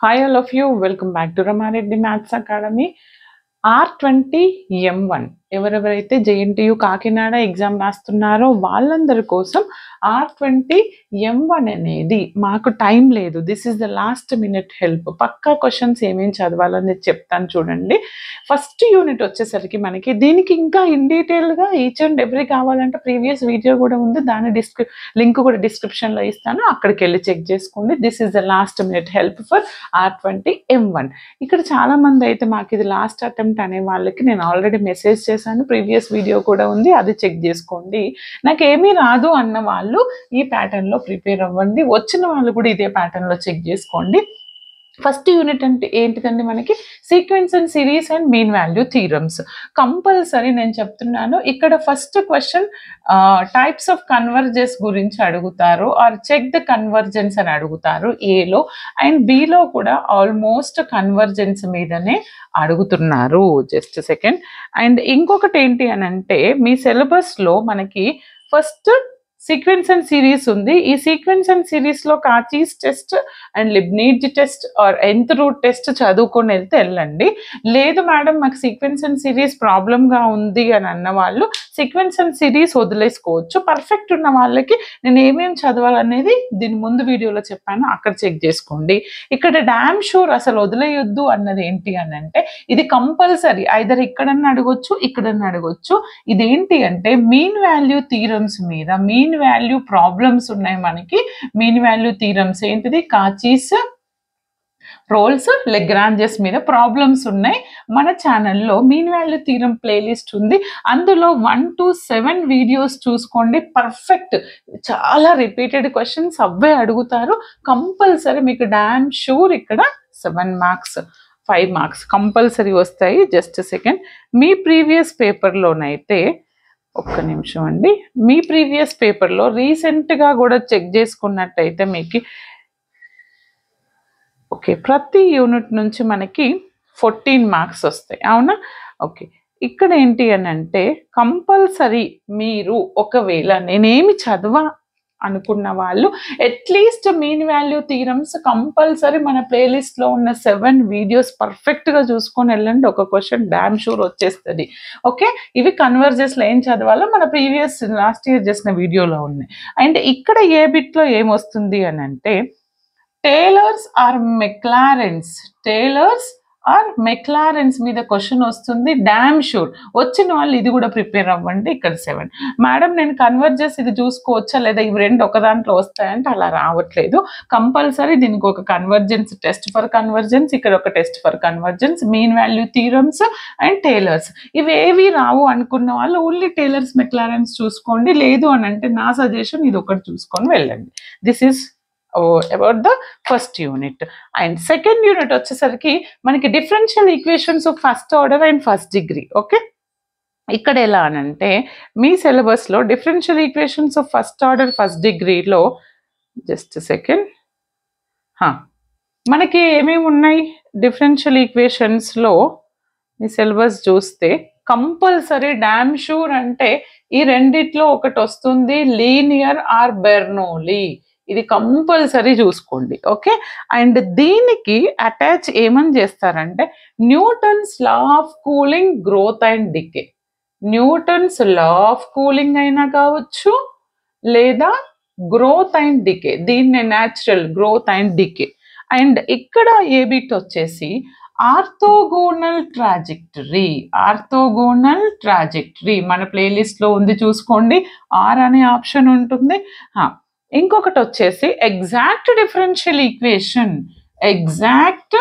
Hi all of you, welcome back to Ramareddy Maths Academy. R20M1 ఎవరెవరైతే JNTU Kakinada exam రాస్తున్నారో వాళ్ళందరి కోసం R20M1 అనేది మాకు టైం లేదు. This is the last minute help. పక్కా క్వశ్చన్స్ ఏమేమి చదవాలని చెప్తాను చూడండి. ఫస్ట్ యూనిట్ వచ్చేసరికి మనకి దీనికి ఇంకా ఇన్ డీటెయిల్గా ఈచ్ అండ్ ఎవ్రీ కావాలంటే ప్రీవియస్ వీడియో కూడా ఉంది, దాని లింక్ కూడా డిస్క్రిప్షన్లో ఇస్తాను, అక్కడికి వెళ్ళి చెక్ చేసుకోండి. This is the last minute help for R20M1. ఇక్కడ చాలా మంది అయితే మాకు ఇది లాస్ట్ అటెంప్ట్ అనే వాళ్ళకి నేను ఆల్రెడీ మెసేజ్ చేశాను, ప్రీవియస్ వీడియో కూడా ఉంది, అది చెక్ చేసుకోండి. నాకు ఏమీ రాదు అన్న వాళ్ళు ఈ ప్యాటర్న్లో ప్రిపేర్ అవ్వండి, వచ్చిన వాళ్ళు కూడా ఇదే ప్యాటర్న్లో చెక్ చేసుకోండి. ఫస్ట్ యూనిట్ అంటే ఏంటిదండి, మనకి sequence and series and mean value theorems compulsory నేను చెప్తున్నాను. ఇక్కడ first question types of convergence గురించి అడుగుతారు, ఆర్ చెక్ ద కన్వర్జెన్స్ అని అడుగుతారు ఏలో, అండ్ బిలో కూడా ఆల్మోస్ట్ కన్వర్జెన్స్ మీదనే అడుగుతున్నారు. Just second. అండ్ ఇంకొకటి ఏంటి అని అంటే మీ సిలబస్లో మనకి ఫస్ట్ సీక్వెన్స్ అండ్ సిరీస్ ఉంది. ఈ సీక్వెన్స్ అండ్ సిరీస్లో Cauchy's test and Leibniz test or nth root test చదువుకొని వెళ్ళండి. లేదు మేడం మాకు సీక్వెన్స్ అండ్ సిరీస్ ప్రాబ్లంగా ఉంది అని అన్న వాళ్ళు సీక్వెన్స్ అండ్ సిరీస్ వదిలేసుకోవచ్చు. పర్ఫెక్ట్ ఉన్న వాళ్ళకి నేను ఏమేమి చదవాలనేది దీని ముందు వీడియోలో చెప్పాను, అక్కడ చెక్ చేసుకోండి. ఇక్కడ డామ్ షూర్ అసలు వదిలేయొద్దు అన్నది ఏంటి అని అంటే ఇది కంపల్సరీ, ఐదర్ ఇక్కడన్నా అడగొచ్చు ఇక్కడన్నా అడగొచ్చు. ఇదేంటి అంటే మీన్ వాల్యూ థీరమ్స్ మీద మీన్ వాల్యూ ప్రాబ్లమ్స్ ఉన్నాయి మనకి. మీన్ వాల్యూ థీరమ్స్ ఏంటిది, కాచీస్ రోల్స్ లెగ్రాంజెస్ మీద ప్రాబ్లమ్స్ ఉన్నాయి. మన ఛానల్లో మీన్ వాల్యూ థీరం ప్లేలిస్ట్ ఉంది, అందులో 1 to 7 వీడియోస్ చూసుకోండి. పర్ఫెక్ట్, చాలా రిపీటెడ్ క్వశ్చన్స్ అవే అడుగుతారు. కంపల్సరీ మీకు డామ్ షూర్ ఇక్కడ 7 మార్క్స్ 5 మార్క్స్ కంపల్సరీ వస్తాయి. Just second. మీ ప్రీవియస్ పేపర్లోనైతే ఒక్క నిమిషం అండి, మీ ప్రీవియస్ పేపర్లో రీసెంట్గా కూడా చెక్ చేసుకున్నట్టయితే మీకు ఓకే ప్రతి యూనిట్ నుంచి మనకి 14 మార్క్స్ వస్తాయి, అవునా? ఓకే, ఇక్కడ ఏంటి అని అంటే కంపల్సరీ మీరు ఒకవేళ నేనేమి చదవా అనుకున్న వాళ్ళు at least mean value theorems compulsory మన ప్లేలిస్ట్లో ఉన్న 7 వీడియోస్ పర్ఫెక్ట్గా చూసుకొని వెళ్ళండి. ఒక క్వశ్చన్ డామ్ షూర్ వచ్చేస్తుంది. ఓకే, ఇవి కన్వర్జెస్లో ఏం చదవాలో మన ప్రీవియస్ లాస్ట్ ఇయర్ చేసిన వీడియోలో ఉన్నాయి. అండ్ ఇక్కడ ఏ బిట్లో ఏమొస్తుంది అని అంటే tailors are Maclaurin's, tailors are Maclaurin's మీద క్వశ్చన్ వస్తుంది. డామ్ షూర్ వచ్చిన వాళ్ళు ఇది కూడా ప్రిపేర్ అవ్వండి. ఇక్కడ 7 మేడం నేను కన్వర్జెస్ ఇది చూసుకోవచ్చా లేదా, ఇవి రెండు ఒక దాంట్లో వస్తాయంటే అలా రావట్లేదు. కంపల్సరీ దీనికి ఒక కన్వర్జెన్స్ టెస్ట్ ఫర్ కన్వర్జెన్స్, ఇక్కడ ఒక test for convergence, mean value theorems and tailors. ఇవేవి రావు అనుకున్న వాళ్ళు ఓన్లీ టేలర్స్ మెక్లారెన్స్ చూసుకోండి. లేదు అని అంటే నా సజెషన్ ఇది ఒకటి చూసుకొని వెళ్ళండి. This is about the first unit. And second unit వచ్చేసరికి మనకి differential equations of first order and first degree. Okay, ఇక్కడ ఎలా అనంటే మీ సిలబస్లో differential equations of first order first డిగ్రీలో జస్ట్ సెకండ్ మనకి ఏమేమి ఉన్నాయి డిఫరెన్షియల్ ఈక్వేషన్స్లో మీ సిలబస్ చూస్తే కంపల్సరీ డామ్ షూర్ అంటే ఈ రెండిట్లో ఒకటి వస్తుంది, లీనియర్ ఆర్ బెర్నౌలీ. ఇది కంపల్సరీ చూసుకోండి. ఓకే, అండ్ దీనికి అటాచ్ ఏమని చేస్తారంటే Newton's law of cooling growth and decay. Newton's law of cooling అయినా కావచ్చు లేదా గ్రోత్ అండ్ డికే, దీన్ని natural growth and decay. And ఇక్కడ ఏ బిట్ వచ్చేసి ఆర్థోగోనల్ ట్రాజెక్టరీ. ఆర్థోగోనల్ ట్రాజెక్టరీ మన ప్లేలిస్ట్లో ఉంది, చూసుకోండి. ఆర్ అనే ఆప్షన్ ఉంటుంది. ఇంకొకటి వచ్చేసి exact differential equation, exact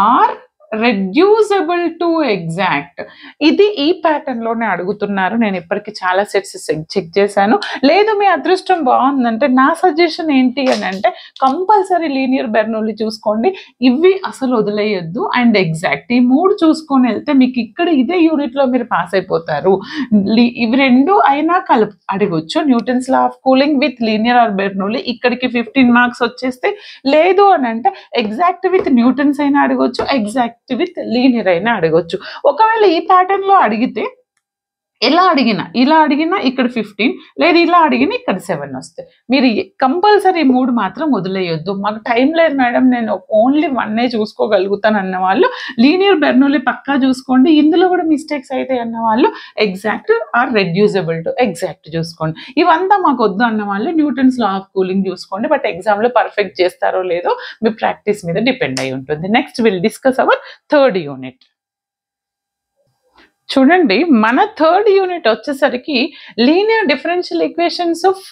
or reducible to exact. ఇది ఈ ప్యాటర్న్లోనే అడుగుతున్నారు. నేను ఇప్పటికీ చాలా సెట్స్ చెక్ చేశాను. లేదు మీ అదృష్టం బాగుందంటే నా సజెషన్ ఏంటి అని అంటే కంపల్సరీ లీనియర్ బెర్నౌలీ చూసుకోండి, ఇవి అసలు వదిలేయొద్దు. అండ్ ఎగ్జాక్ట్ ఈ 3 చూసుకొని వెళ్తే మీకు ఇక్కడ ఇదే యూనిట్లో మీరు పాస్ అయిపోతారు. ఇవి రెండు అయినా అడగొచ్చు, Newton's law of cooling with linear or Bernoulli. ఇక్కడికి 15 మార్క్స్ వచ్చేస్తే, లేదు అని అంటే ఎగ్జాక్ట్ విత్ న్యూటన్స్ అయినా అడగొచ్చు, ఎగ్జాక్ట్ విత్ లీనియర్ అయినా అడగొచ్చు. ఒకవేళ ఈ ప్యాటర్న్ లో అడిగితే ఎలా అడిగినా ఇలా అడిగినా ఇక్కడ 15 లేదు ఇలా అడిగినా ఇక్కడ 7 వస్తాయి. మీరు కంపల్సరీ 3 మాత్రం వదిలేయొద్దు. మాకు టైం లేదు మేడం నేను ఓన్లీ 1 చూసుకోగలుగుతాను అన్న వాళ్ళు లీనియర్ బెర్నౌలీ పక్కా చూసుకోండి. ఇందులో కూడా మిస్టేక్స్ అయితే అన్న వాళ్ళు exact or reducible to exact చూసుకోండి. ఇవంతా మాకు వద్దు అన్న వాళ్ళు న్యూటన్స్ లా ఆఫ్ కూలింగ్ చూసుకోండి. బట్ ఎగ్జామ్లో పర్ఫెక్ట్ చేస్తారో లేదో మీ ప్రాక్టీస్ మీద డిపెండ్ అయి ఉంటుంది. Next will discuss our third unit. చూడండి మన థర్డ్ యూనిట్ వచ్చేసరికి linear differential equations of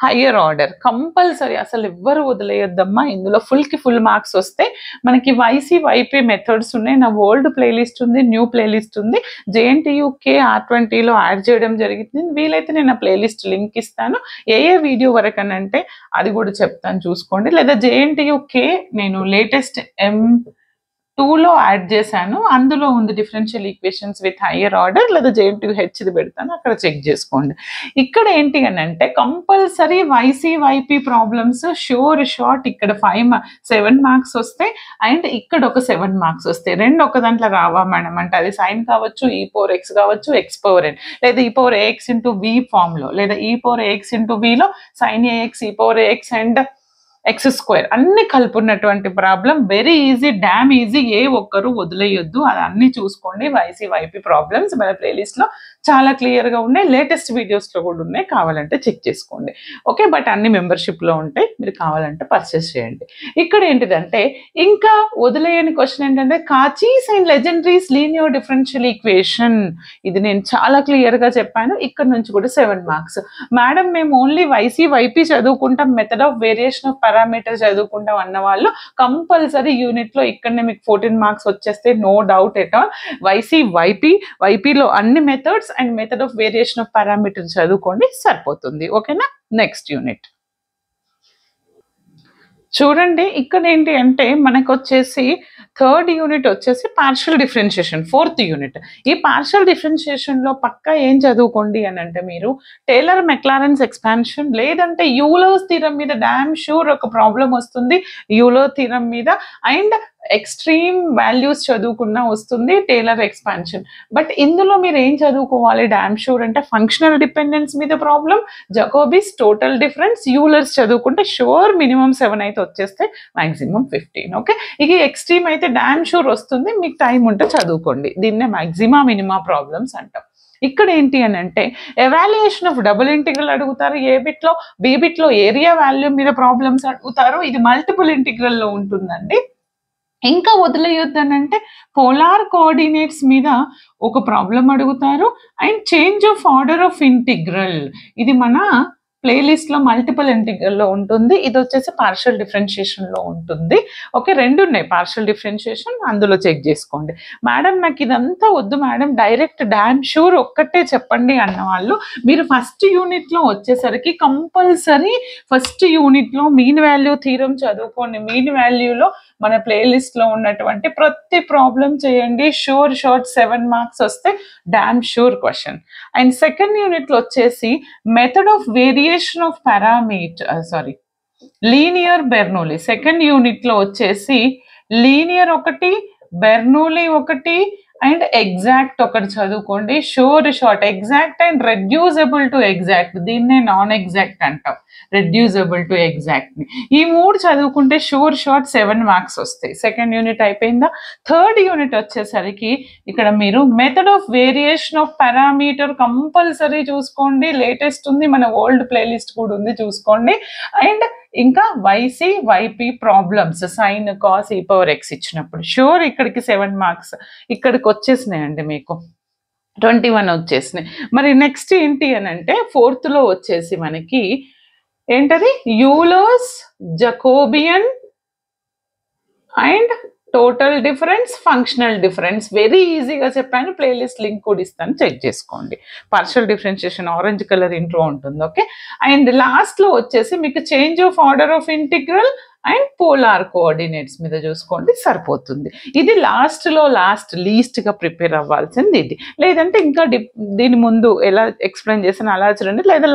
higher order. Compulsory అసలు ఎవ్వరు వదిలేయొద్దమ్మా. ఇందులో ఫుల్ మార్క్స్ వస్తాయి. మనకి వైసీ వైపీ మెథడ్స్ ఉన్నాయి. నా ఓల్డ్ ప్లేలిస్ట్ ఉంది, న్యూ ప్లేలిస్ట్ ఉంది. JNTUK R20లో యాడ్ చేయడం జరిగింది. వీలైతే నేను ఆ ప్లేలిస్ట్ లింక్ ఇస్తాను. ఏ వీడియో వరకు అని అంటే అది కూడా చెప్తాను చూసుకోండి. లేదా JNTUK నేను లేటెస్ట్ M2లో యాడ్ చేశాను. అందులో ఉంది differential equations with higher order. లేదా JNTUHది పెడతాను, అక్కడ చెక్ చేసుకోండి. ఇక్కడ ఏంటి అని అంటే compulsory YC/YP problems sure short ఇక్కడ 7 మార్క్స్ వస్తాయి అండ్ ఇక్కడ ఒక 7 మార్క్స్ వస్తాయి. రెండు ఒక దాంట్లో రావా మేడం అంటే అది సైన్ కావచ్చు, e⁴x కావచ్చు, x⁴n లేదా e⁴ax ఇంటూ v ఫామ్లో లేదా e⁴ax ఇంటూ vలో sin ax e⁴ax and x² అన్ని కలుపున్నటువంటి problem. Very easy, damn easy. ఏ ఒక్కరు వదిలేయొద్దు. అది అన్ని చూసుకోండి. YC/YP ప్రాబ్లమ్స్ మన ప్లేలిస్ట్లో చాలా క్లియర్గా ఉన్నాయి. లేటెస్ట్ వీడియోస్లో కూడా ఉన్నాయి, కావాలంటే చెక్ చేసుకోండి. ఓకే, బట్ అన్ని మెంబర్షిప్లో ఉంటాయి, మీరు కావాలంటే పర్చేస్ చేయండి. ఇక్కడ ఏంటిదంటే ఇంకా వదిలేయని క్వశ్చన్ ఏంటంటే Cauchy's and Legendre's linear differential equation. ఇది నేను చాలా క్లియర్గా చెప్పాను. ఇక్కడ నుంచి కూడా 7 మార్క్స్. మేడం మేము ఓన్లీ YC/YP చదువుకుంటాం, method of variation of parameter చదువుకుంటాం అన్న వాళ్ళు కంపల్సరీ యూనిట్లో ఇక్కడనే మీకు 14 మార్క్స్ వచ్చేస్తే నో డౌట్ ఎట్ ఆల్. YC/YPలో అన్ని methods and method of variation of parameter చదువుకోండి, సరిపోతుంది. ఓకేనా? నెక్స్ట్ యూనిట్ చూడండి. ఇక్కడ ఏంటి అంటే మనకు వచ్చేసి థర్డ్ యూనిట్ వచ్చేసి పార్షియల్ డిఫరెన్షియేషన్, ఫోర్త్ యూనిట్. ఈ పార్షియల్ డిఫరెన్షియేషన్లో పక్కా ఏం చదువుకోండి అని అంటే మీరు టేలర్ మెక్లారెన్స్ ఎక్స్పాన్షన్ లేదంటే యూలర్స్ థీరం మీద డామ్ షూర్ ఒక ప్రాబ్లం వస్తుంది. యూలర్ థీరం మీద అండ్ ఎక్స్ట్రీమ్ వాల్యూస్ చదువుకున్నా వస్తుంది టేలర్ ఎక్స్పాన్షన్. బట్ ఇందులో మీరు ఏం చదువుకోవాలి డామ్ షూర్ అంటే ఫంక్షనల్ డిపెండెన్స్ మీద ప్రాబ్లం, జకోబీస్, టోటల్ డిఫరెన్స్, యూలర్స్ చదువుకుంటే షూర్ మినిమం 7 అయితే వచ్చేస్తే మాక్సిమం 15. ఓకే, ఇక ఎక్స్ట్రీమ్ అయితే డామ్ షూర్ వస్తుంది. మీకు టైం ఉంటే చదువుకోండి. దీన్నే మాక్సిమా మినిమా ప్రాబ్లమ్స్ అంటాం. ఇక్కడ ఏంటి అని అంటే ఎవాల్యుయేషన్ ఆఫ్ డబుల్ ఇంటిగ్రల్ అడుగుతారు. ఏ బిట్లో బి బిట్లో ఏరియా వాల్యూ మీద ప్రాబ్లమ్స్ అడుగుతారు. ఇది మల్టిపుల్ ఇంటిగ్రల్లో ఉంటుందండి. ఇంకా వదిలేయొద్దనంటే పోలార్ కోఆర్డినేట్స్ మీద ఒక ప్రాబ్లం అడుగుతారు and change of order of integral. ఇది మన ప్లేలిస్ట్లో మల్టిపుల్ ఇంటిగ్రల్లో ఉంటుంది. ఇది వచ్చేసి పార్షియల్ డిఫరెన్షియేషన్లో ఉంటుంది. ఓకే, రెండు ఉన్నాయి పార్షియల్ డిఫరెన్షియేషన్, అందులో చెక్ చేసుకోండి. మేడం నాకు ఇదంతా వద్దు మేడం, డైరెక్ట్ డామ్ షూర్ ఒక్కటే చెప్పండి అన్న వాళ్ళు మీరు ఫస్ట్ యూనిట్లో వచ్చేసరికి కంపల్సరీ ఫస్ట్ యూనిట్లో మీన్ వాల్యూ థీరం చదువుకోండి. మీన్ వాల్యూలో మన ప్లేలిస్ట్లో ఉన్నటువంటి ప్రతి ప్రాబ్లం చేయండి. షూర్ షార్ట్ 7 మార్క్స్ వస్తే damn sure question. And second యూనిట్లో వచ్చేసి method of variation of parameter linear Bernoulli. Second యూనిట్లో వచ్చేసి లీనియర్ ఒకటి, బెర్నౌలీ ఒకటి అండ్ ఎగ్జాక్ట్ ఒకటి చదువుకోండి. Sure short exact and రెడ్యూసబుల్ to exact, దీన్నే నాన్ ఎగ్జాక్ట్ అంటాం, రెడ్యూసబుల్ టు ఎగ్జాక్ట్. ఈ 3 చదువుకుంటే షూర్ షార్ట్ 7 మార్క్స్ వస్తాయి. సెకండ్ యూనిట్ అయిపోయిందా? థర్డ్ యూనిట్ వచ్చేసరికి ఇక్కడ మీరు method of variation of parameter compulsory చూసుకోండి. లేటెస్ట్ ఉంది, మన ఓల్డ్ ప్లేలిస్ట్ కూడా ఉంది, చూసుకోండి. అండ్ ఇంకా YC/YP problems sine cos e⁴x ఇచ్చినప్పుడు షూర్ ఇక్కడికి 7 మార్క్స్ ఇక్కడికి వచ్చేసినాయండి, మీకు 21 వచ్చేసినాయి. మరి నెక్స్ట్ ఏంటి అని అంటే ఫోర్త్లో వచ్చేసి మనకి ఏంటది Euler's, Jacobian and total difference, functional difference. Very ఈజీగా చెప్పాను, ప్లేలిస్ట్ లింక్ కూడా ఇస్తాను, చెక్ చేసుకోండి. Partial differentiation orange colour intro ఉంటుంది. ఓకే, అండ్ లాస్ట్లో వచ్చేసి మీకు change of order of integral and polar coordinates మీద చూసుకోండి, సరిపోతుంది. ఇది లీస్ట్గా ప్రిపేర్ అవ్వాల్సింది ఇది. లేదంటే ఇంకా దీని ముందు ఎలా ఎక్స్ప్లెయిన్ చేసాను అలా చూడండి, లేదా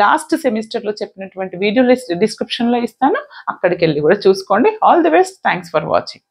లాస్ట్ సెమిస్టర్లో చెప్పినటువంటి వీడియో లిస్ట్ డిస్క్రిప్షన్లో ఇస్తాను, అక్కడికి వెళ్ళి కూడా చూసుకోండి. All the best, thanks for watching.